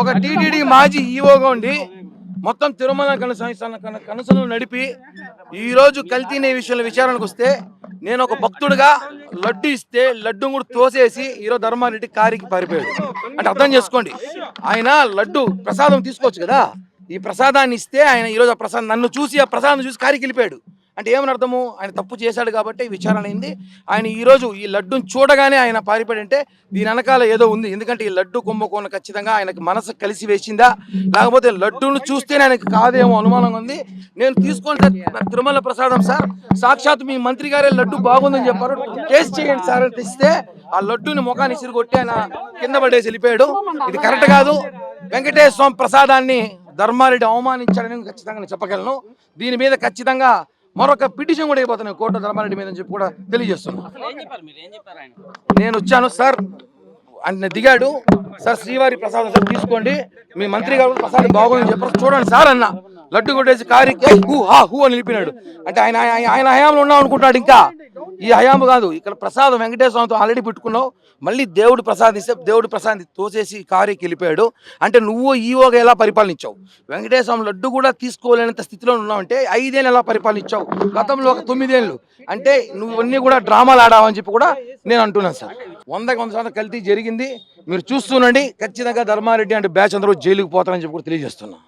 ఒక టీటీడీ మాజీ ఈవోగా ఉండి మొత్తం తిరుమల కనసను నడిపి ఈరోజు కల్తీ విషయంలో విచారణకు వస్తే నేను ఒక భక్తుడిగా లడ్డు ఇస్తే లడ్డు కూడా తోసేసి ఈరోజు ధర్మారెడ్డి కారికి పారిపోయాడు. అంటే అర్థం చేసుకోండి, ఆయన లడ్డు ప్రసాదం తీసుకోవచ్చు కదా, ఈ ప్రసాదాన్ని ఇస్తే ఆయన ఈరోజు ఆ ప్రసాదం నన్ను చూసి ఆ ప్రసాదం చూసి కారికి వెళ్ళిపోయాడు. అంటే ఏమని అర్థము, ఆయన తప్పు చేశాడు కాబట్టి విచారణ అయింది. ఆయన ఈరోజు ఈ లడ్డును చూడగానే ఆయన పారిపోయాడంటే దీని వెనకాల ఏదో ఉంది. ఎందుకంటే ఈ లడ్డు కుంభకోణం ఖచ్చితంగా ఆయనకు మనసు కలిసి వేసిందా, లేకపోతే లడ్డూను చూస్తేనే ఆయనకు కాదేమో అనుమానంగా ఉంది. నేను తీసుకోండి తిరుమల ప్రసాదం సార్, సాక్షాత్ మీ మంత్రి గారే లడ్డు బాగుందని చెప్పారు, టేస్ట్ చేయండి సార్ అని తెస్తే ఆ లడ్డూని ముఖాన్ని ఇసిరి కొట్టి ఆయన కింద పడేసి వెళ్ళిపోయాడు. ఇది కరెక్ట్ కాదు. వెంకటేశ్వర స్వామి ప్రసాదాన్ని ధర్మారెడ్డి అవమానించాడని ఖచ్చితంగా నేను చెప్పగలను. దీని మీద ఖచ్చితంగా మరొక పిటిషన్ కూడా అయిపోతున్నాయి కోర్టు ధర్మారెడ్డి మీద అని చెప్పి కూడా తెలియజేస్తున్నాను. నేను వచ్చాను సార్, ఆయన దిగాడు సార్, శ్రీవారి ప్రసాదం సార్ తీసుకోండి, మీ మంత్రి గారు ప్రసాదం బాగుందని చెప్పారు, చూడండి సార్ అన్న. లడ్డు కొట్టేసి కారికి హూ అని నిలిపినాడు. అంటే ఆయన హయాంలో ఉన్నాం అనుకుంటాడు. ఇంకా ఈ హయాము కాదు, ఇక్కడ ప్రసాదం వెంకటేశ్వర స్వామితో ఆల్రెడీ పెట్టుకున్నావు, మళ్ళీ దేవుడు ప్రసాదిస్తే దేవుడు ప్రసాద్ తోసేసి కారికి వెళ్ళిపోయాడు. అంటే నువ్వు ఈవోగా ఎలా పరిపాలించావు, వెంకటేశ్వర స్వామి లడ్డు కూడా తీసుకోలేనంత స్థితిలో ఉన్నావంటే 5 ఏళ్ళు ఎలా పరిపాలించావు, గతంలో ఒక 9 ఏళ్ళు. అంటే నువ్వు అన్నీ కూడా డ్రామాలు ఆడావని చెప్పి కూడా నేను అంటున్నాను సార్. 100% కల్తీ జరిగింది, మీరు చూస్తుండండి. ఖచ్చితంగా ధర్మారెడ్డి అంటే బ్యాచ్ అందరూ జైలుకి పోతారని చెప్పి కూడా తెలియజేస్తున్నా.